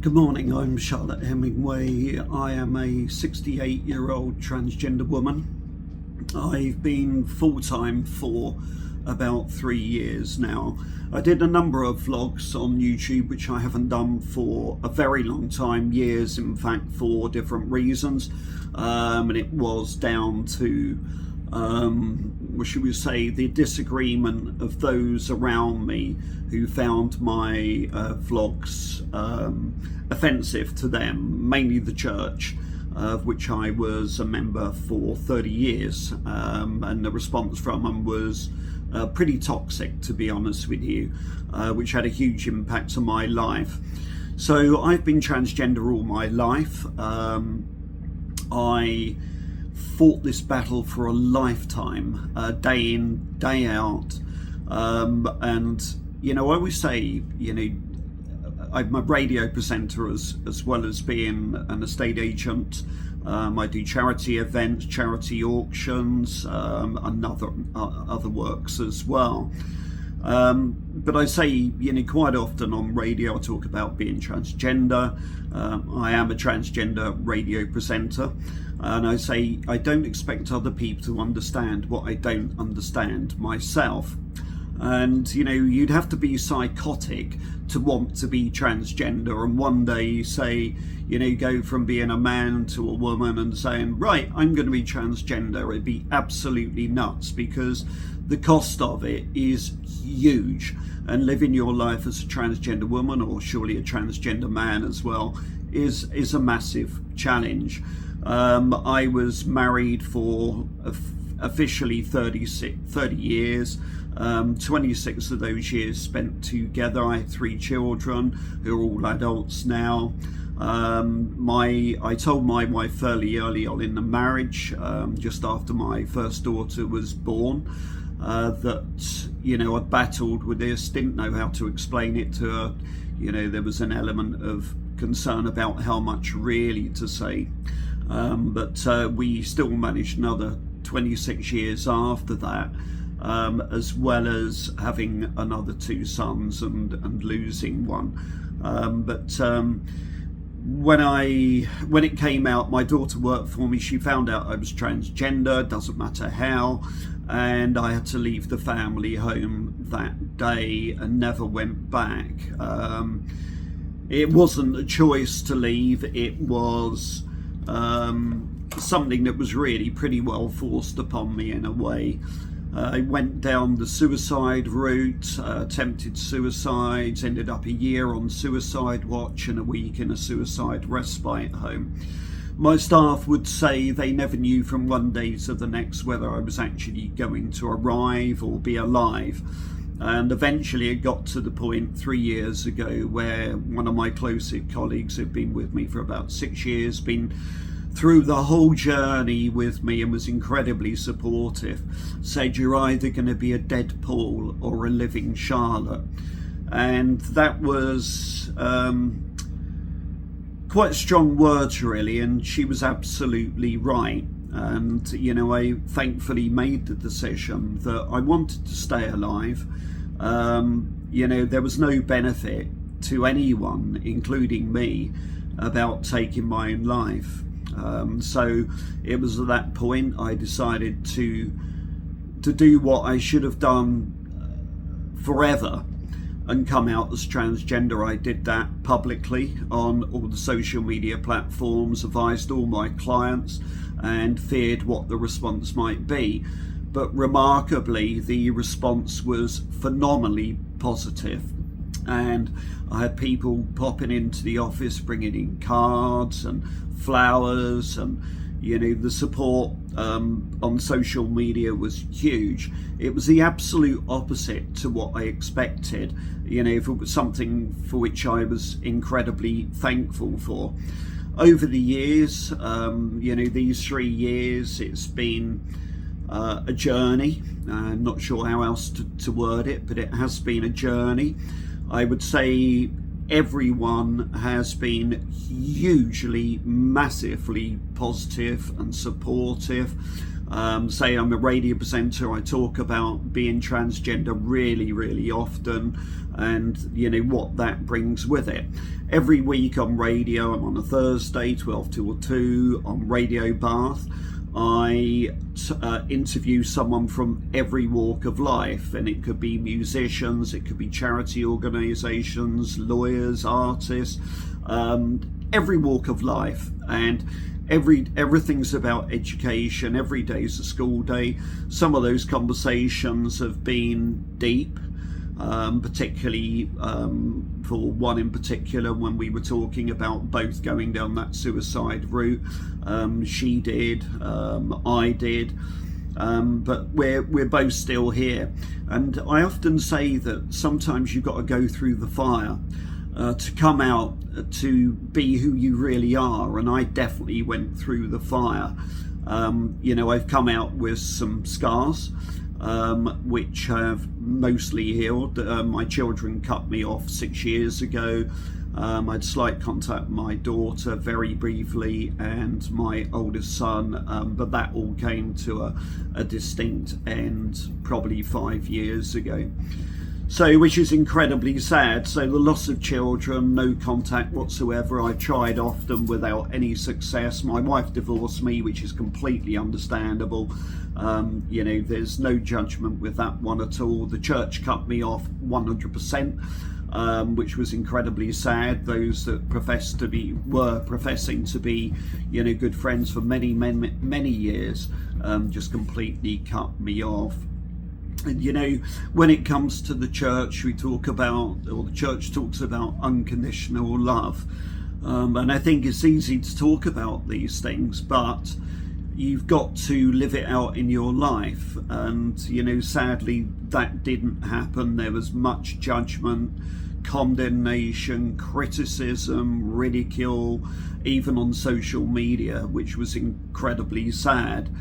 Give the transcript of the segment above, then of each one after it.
Good morning, I'm Charlotte Hemingway. I am a 68-year-old transgender woman. I've been full-time for about 3 years now. I did a number of vlogs on YouTube, which I haven't done for a very long time, years in fact, for different reasons. And it was down to, what should we say, the disagreement of those around me who found my vlogs offensive to them, mainly the church, of which I was a member for 30 years, and the response from them was pretty toxic, to be honest with you, which had a huge impact on my life. So I've been transgender all my life. I fought this battle for a lifetime, day in, day out, and you know, I always say, you know, I'm a radio presenter as well as being an estate agent. I do charity events, charity auctions, and other works as well. But I say, you know, quite often on radio I talk about being transgender. I am a transgender radio presenter, and I say I don't expect other people to understand what I don't understand myself. And you know, you'd have to be psychotic to want to be transgender and one day say, you know, go from being a man to a woman and saying, right, I'm going to be transgender. It'd be absolutely nuts, because the cost of it is huge, and living your life as a transgender woman, or surely a transgender man as well, is a massive challenge. I was married for officially 30 years. 26 of those years spent together. I had 3 children who are all adults now. I told my wife fairly early on in the marriage, just after my first daughter was born, that, you know, I'd battled with this, didn't know how to explain it to her. You know, there was an element of concern about how much really to say, but we still managed another 26 years after that. As well as having another 2 sons and losing one. But when it came out, my daughter worked for me. She found out I was transgender, doesn't matter how, and I had to leave the family home that day and never went back. It wasn't a choice to leave, it was something that was really pretty well forced upon me in a way. I went down the suicide route, attempted suicides, ended up a year on suicide watch and a week in a suicide respite home. My staff would say they never knew from one day to the next whether I was actually going to arrive or be alive. And eventually it got to the point 3 years ago where one of my closest colleagues who'd been with me for about 6 years, been through the whole journey with me and was incredibly supportive, said, you're either going to be a dead Paul or a living Charlotte. And that was quite strong words really, and she was absolutely right. And you know, I thankfully made the decision that I wanted to stay alive. You know, there was no benefit to anyone, including me, about taking my own life. So it was at that point I decided to do what I should have done forever and come out as transgender. I did that publicly on all the social media platforms, advised all my clients, and feared what the response might be. But remarkably, the response was phenomenally positive. And I had people popping into the office bringing in cards and flowers, and you know, the support on social media was huge. It was the absolute opposite to what I expected. You know, if it was something for which I was incredibly thankful for. Over the years, you know, these 3 years, it's been a journey. I'm not sure how else to word it, but it has been a journey. I would say everyone has been hugely, massively positive and supportive. Say I'm a radio presenter, I talk about being transgender really often. and what that brings with it. Every week on radio, I'm on a Thursday 12 till 2 on Radio Bath. I interview someone from every walk of life, and it could be musicians, it could be charity organisations, lawyers, artists, every walk of life. And everything's about education. Every day's a school day. Some of those conversations have been deep, particularly for one in particular, when we were talking about both going down that suicide route. She did, I did, but we're both still here. And I often say that sometimes you've got to go through the fire to come out to be who you really are. And I definitely went through the fire. I've come out with some scars, which have mostly healed. My children cut me off 6 years ago. I had slight contact with my daughter very briefly and my oldest son, but that all came to a distinct end probably 5 years ago. So, which is incredibly sad. So the loss of children, no contact whatsoever. I tried often without any success. My wife divorced me, which is completely understandable. There's no judgment with that one at all. The church cut me off 100%, which was incredibly sad. Those that were professing to be, good friends for many, many, many years, just completely cut me off. And when it comes to the church, the church talks about unconditional love. And I think it's easy to talk about these things, but you've got to live it out in your life. And, sadly, that didn't happen. There was much judgment, condemnation, criticism, ridicule, even on social media, which was incredibly sad.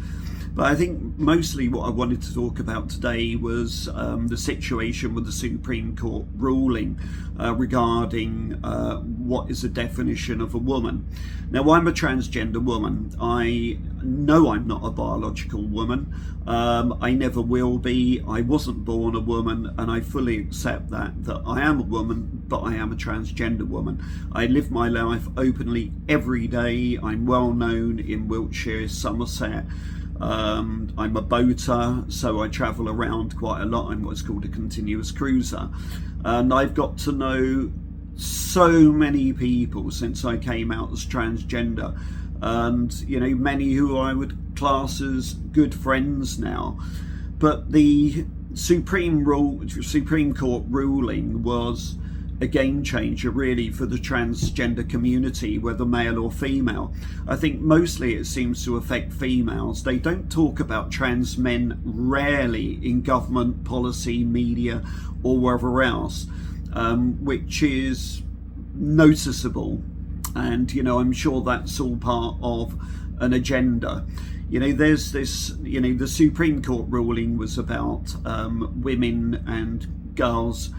But I think mostly what I wanted to talk about today was the situation with the Supreme Court ruling regarding what is the definition of a woman. Now, I'm a transgender woman. I know I'm not a biological woman. I never will be. I wasn't born a woman, and I fully accept that I am a woman, but I am a transgender woman. I live my life openly every day. I'm well known in Wiltshire, Somerset. I'm a boater, so I travel around quite a lot. I'm what's called a continuous cruiser, and I've got to know so many people since I came out as transgender, and many who I would class as good friends now. But the Supreme Court ruling was a game changer really for the transgender community, whether male or female. I think mostly it seems to affect females. They don't talk about trans men rarely in government, policy, media, or wherever else, which is noticeable. And I'm sure that's all part of an agenda. There's this, the Supreme Court ruling was about women and girls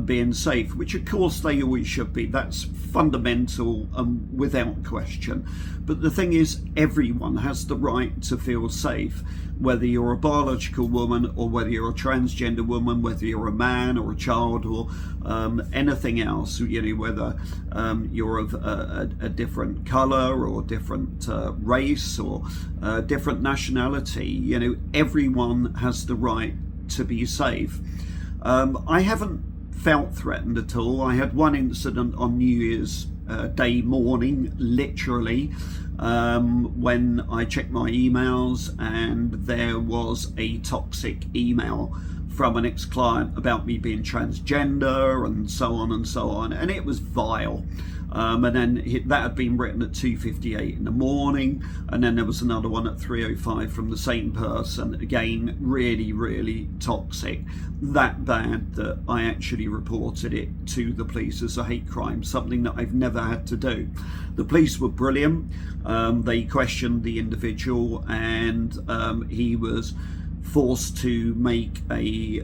being safe, which of course they always should be. That's fundamental without question. But the thing is, everyone has the right to feel safe, whether you're a biological woman or whether you're a transgender woman, whether you're a man or a child or anything else, whether you're of a different colour or different race or different nationality. Everyone has the right to be safe. I haven't felt threatened at all. I had one incident on New Year's Day morning, literally, when I checked my emails and there was a toxic email from an ex-client about me being transgender and so on and so on, and it was vile. And then that had been written at 2:58 in the morning, and then there was another one at 3:05 from the same person, again really, really toxic, that bad that I actually reported it to the police as a hate crime, something that I've never had to do. The police were brilliant. They questioned the individual, and he was forced to make a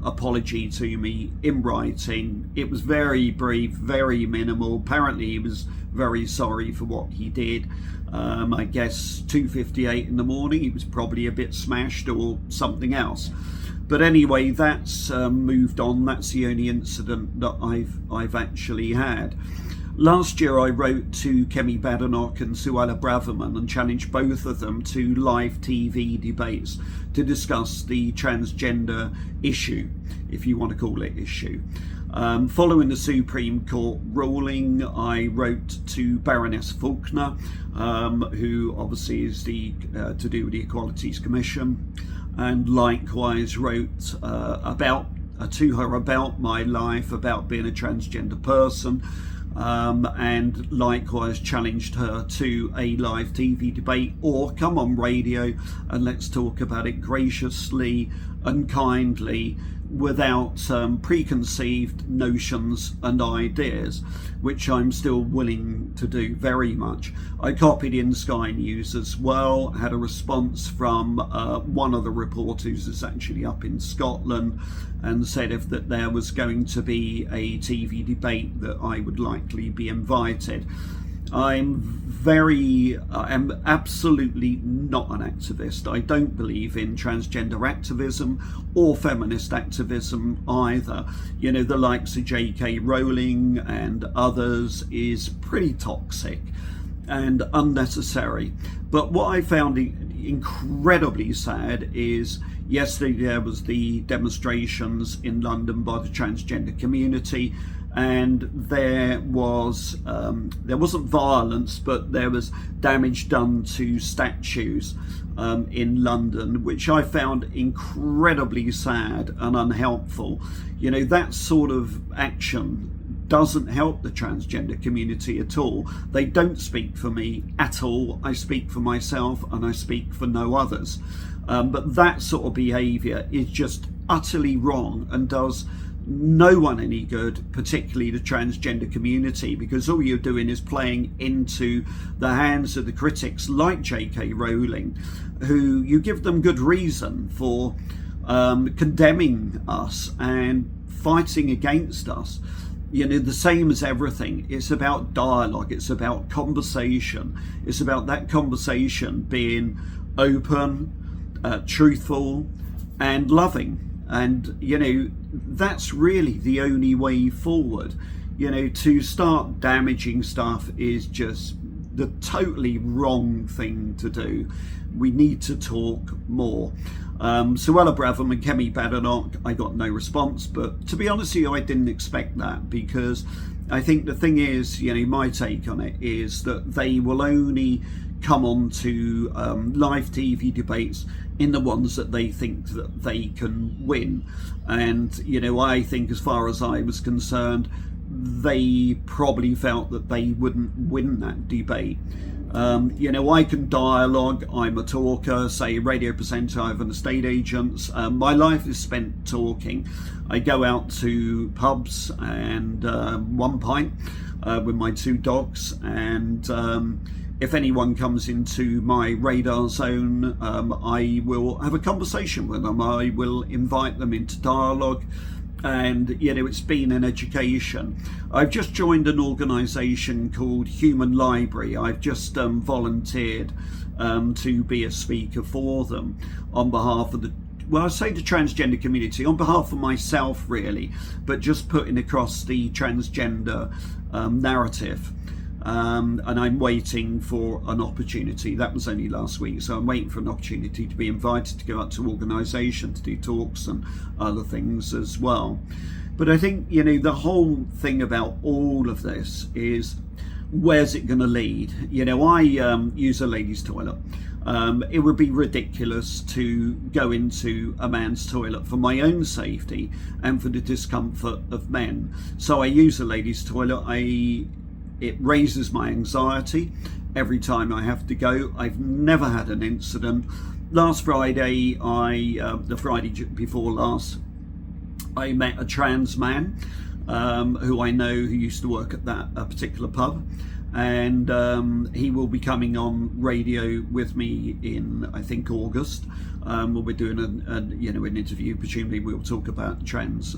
apology to me in writing. It was very brief, very minimal. Apparently he was very sorry for what he did. I guess 2:58 in the morning, he was probably a bit smashed or something else. But anyway, that's moved on. That's the only incident that I've actually had. Last year I wrote to Kemi Badenoch and Suella Braverman and challenged both of them to live TV debates to discuss the transgender issue, if you want to call it issue. Following the Supreme Court ruling, I wrote to Baroness Faulkner, who obviously is to do with the Equalities Commission, and likewise wrote to her about my life, about being a transgender person, and likewise challenged her to a live TV debate, or come on radio and let's talk about it graciously and kindly, without preconceived notions and ideas, which I'm still willing to do very much. I copied in Sky News as well, had a response from one of the reporters who's actually up in Scotland, and said if that there was going to be a TV debate that I would likely be invited. I'm absolutely not an activist. I don't believe in transgender activism or feminist activism either. You know, the likes of J.K. Rowling and others is pretty toxic and unnecessary. But what I found incredibly sad is yesterday there was the demonstrations in London by the transgender community, and there wasn't violence, but there was damage done to statues in London, which I found incredibly sad and unhelpful. You know, that sort of action doesn't help the transgender community at all. They don't speak for me at all. I speak for myself and I speak for no others. But that sort of behaviour is just utterly wrong and does no one any good, particularly the transgender community, because all you're doing is playing into the hands of the critics like J.K. Rowling, who you give them good reason for condemning us and fighting against us. You know, the same as everything, it's about dialogue, it's about conversation, it's about that conversation being open, truthful and loving. And, you know, that's really the only way forward. You know, to start damaging stuff is just the totally wrong thing to do. We need to talk more. Suella Braverman and Kemi Badenoch, I got no response, but to be honest with you, I didn't expect that, because I think the thing is, you know, my take on it is that they will only come on to live TV debates in the ones that they think that they can win. And, you know, I think as far as I was concerned, they probably felt that they wouldn't win that debate. You know, I can dialogue, I'm a talker, say a radio presenter, I have an estate agent. My life is spent talking. I go out to pubs and one pint with my two dogs, and if anyone comes into my radar zone, I will have a conversation with them. I will invite them into dialogue, and, you know, it's been an education. I've just joined an organisation called Human Library. I've just volunteered to be a speaker for them on behalf of I say the transgender community, on behalf of myself really, but just putting across the transgender narrative. And I'm waiting for an opportunity. That was only last week, so I'm waiting for an opportunity to be invited to go out to organisation to do talks and other things as well. But I think, you know, the whole thing about all of this is, where's it going to lead? You know, I use a ladies' toilet. It would be ridiculous to go into a man's toilet for my own safety and for the discomfort of men. So I use a ladies' toilet. It raises my anxiety every time I have to go. I've never had an incident. Last Friday, the Friday before last, I met a trans man who I know, who used to work at that particular pub, and he will be coming on radio with me in, I think, August. We'll be doing an interview. Presumably we'll talk about trans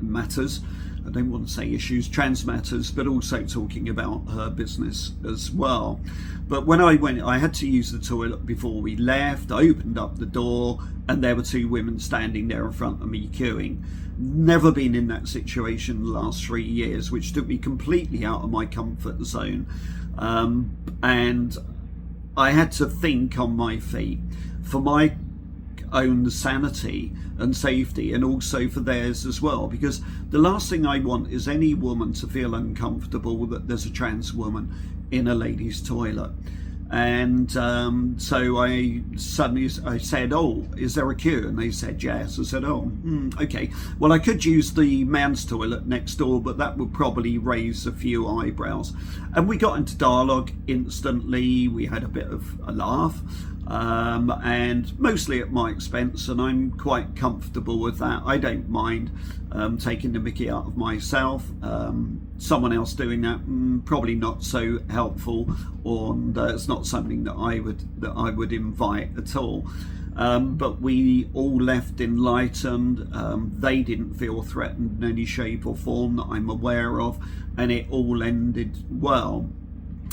matters. I don't want to say issues, trans matters, but also talking about her business as well. But when I went, I had to use the toilet before we left. I opened up the door and there were two women standing there in front of me queuing. Never been in that situation the last 3 years, which took me completely out of my comfort zone. And I had to think on my feet for my own sanity and safety, and also for theirs as well, because the last thing I want is any woman to feel uncomfortable that there's a trans woman in a ladies' toilet. And so I said, oh, is there a queue? And they said yes. I said, oh, okay, well, I could use the men's toilet next door, but that would probably raise a few eyebrows. And we got into dialogue instantly. We had a bit of a laugh, and mostly at my expense, and I'm quite comfortable with that. I don't mind taking the mickey out of myself. Someone else doing that, probably not so helpful, and it's not something that I would invite at all. But we all left enlightened. They didn't feel threatened in any shape or form that I'm aware of, and it all ended well.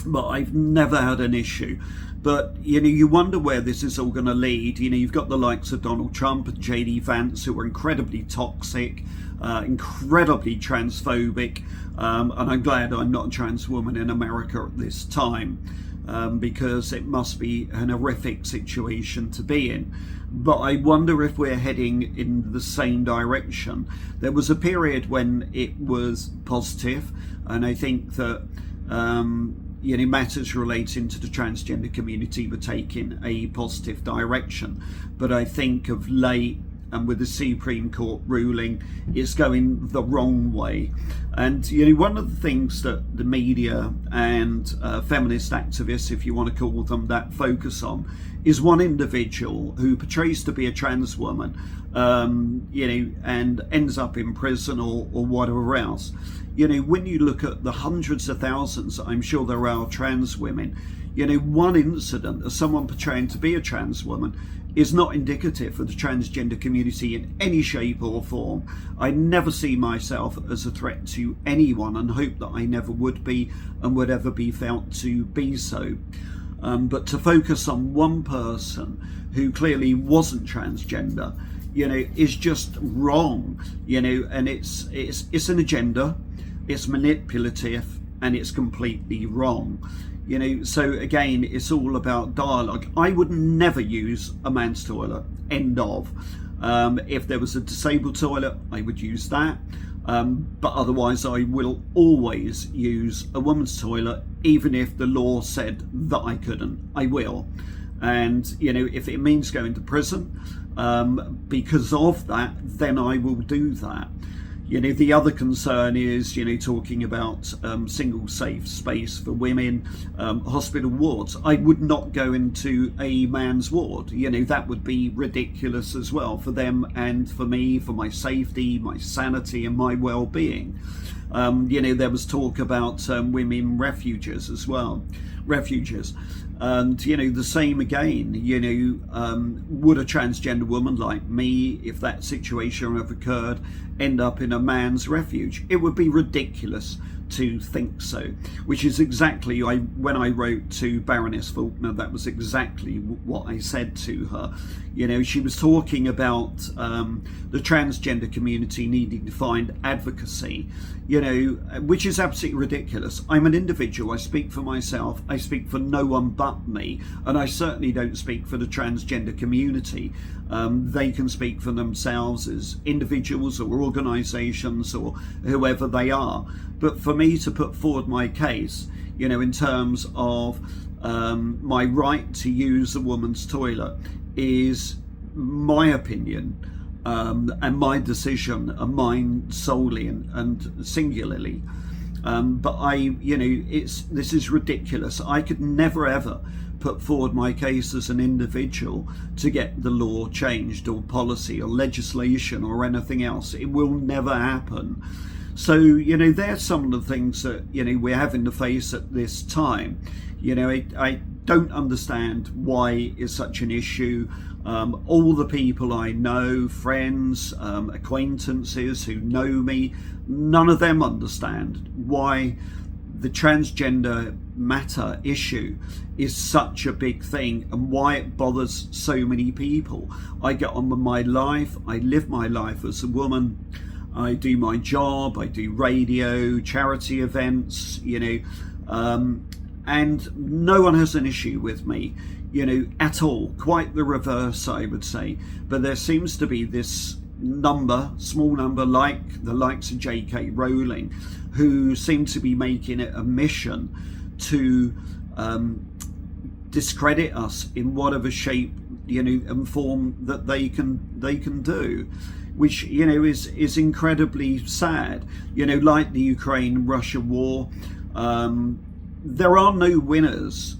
But I've never had an issue. But you wonder where this is all going to lead. You've got the likes of Donald Trump and JD Vance, who are incredibly toxic, incredibly transphobic, and I'm glad I'm not a trans woman in America at this time, because it must be an horrific situation to be in. But I wonder if we're heading in the same direction. There was a period when it was positive, and I think that matters relating to the transgender community were taking a positive direction. But I think of late, and with the Supreme Court ruling, it's going the wrong way. And one of the things that the media and feminist activists, if you want to call them that, focus on is one individual who portrays to be a trans woman, and ends up in prison or whatever else. When you look at the hundreds of thousands, I'm sure there are trans women, one incident of someone portraying to be a trans woman is not indicative of the transgender community in any shape or form. I never see myself as a threat to anyone, and hope that I never would be and would ever be felt to be so. But to focus on one person who clearly wasn't transgender, is just wrong. And it's an agenda, it's manipulative, and it's completely wrong. So again, it's all about dialogue. I would never use a man's toilet, end of. If there was a disabled toilet, I would use that. But otherwise, I will always use a woman's toilet, even if the law said that I couldn't. I will. And, if it means going to prison because of that, then I will do that. The other concern is, talking about single safe space for women, hospital wards. I would not go into a man's ward. That would be ridiculous as well for them and for me, for my safety, my sanity, and my well-being. There was talk about women refuges as well. And the same again, would a transgender woman like me, if that situation ever occurred, end up in a man's refuge? It would be ridiculous to think so, which is exactly when I wrote to Baroness Faulkner, that was exactly what I said to her. She was talking about the transgender community needing to find advocacy, which is absolutely ridiculous. I'm an individual, I speak for myself, I speak for no one but me, and I certainly don't speak for the transgender community. They can speak for themselves as individuals or organisations or whoever they are. But for me to put forward my case, in terms of my right to use a woman's toilet, is my opinion and my decision, and mine solely and singularly. But this is ridiculous. I could never ever put forward my case as an individual to get the law changed or policy or legislation or anything else. It will never happen. So, there's some of the things that, we're having to face at this time. I don't understand why it's such an issue. All the people I know, friends, acquaintances who know me, none of them understand why the transgender matter issue is such a big thing and why it bothers so many people. I get on with my life, I live my life as a woman, I do my job, I do radio, charity events, and no one has an issue with me, at all. Quite the reverse, I would say. But there seems to be this small number, like the likes of J.K. Rowling, who seem to be making it a mission to discredit us in whatever shape, and form that they can do, which is incredibly sad. Like the Ukraine-Russia war, there are no winners.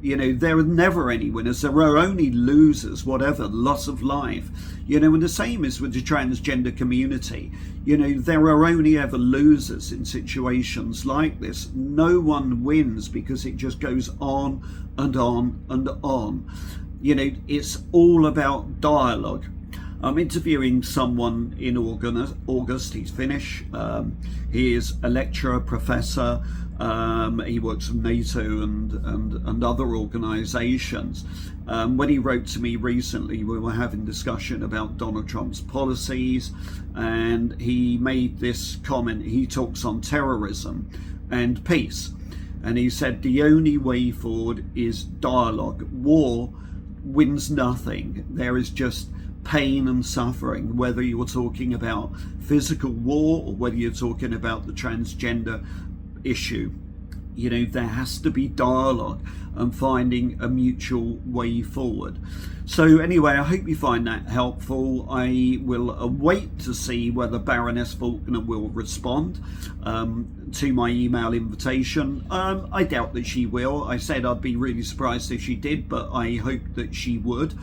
There are never any winners. There are only losers, whatever, loss of life. And the same is with the transgender community. There are only ever losers in situations like this. No one wins because it just goes on and on and on. It's all about dialogue. I'm interviewing someone in August. He's Finnish. He is a lecturer, professor. He works for NATO and other organisations. When he wrote to me recently, we were having discussion about Donald Trump's policies, and he made this comment. He talks on terrorism and peace, and he said the only way forward is dialogue. War wins nothing. There is just pain and suffering, whether you're talking about physical war or whether you're talking about the transgender issue. There has to be dialogue and finding a mutual way forward. So anyway, I hope you find that helpful. I will await to see whether Baroness Faulkner will respond to my email invitation. I doubt that she will. I said I'd be really surprised if she did, but I hope that she would.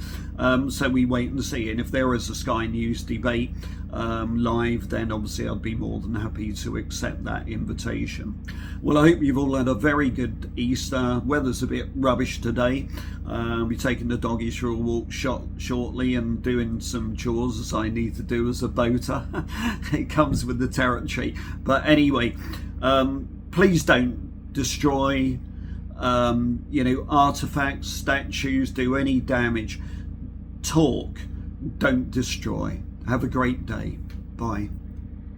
So we wait and see. And if there is a Sky News debate live, then obviously I'd be more than happy to accept that invitation. Well, I hope you've all had a very good Easter. Weather's a bit rubbish today. I'll be taking the doggies for a walk shortly and doing some chores as I need to do as a boater. It comes with the territory. But anyway, please don't destroy artifacts, statues, do any damage. Talk, don't destroy. Have a great day. Bye.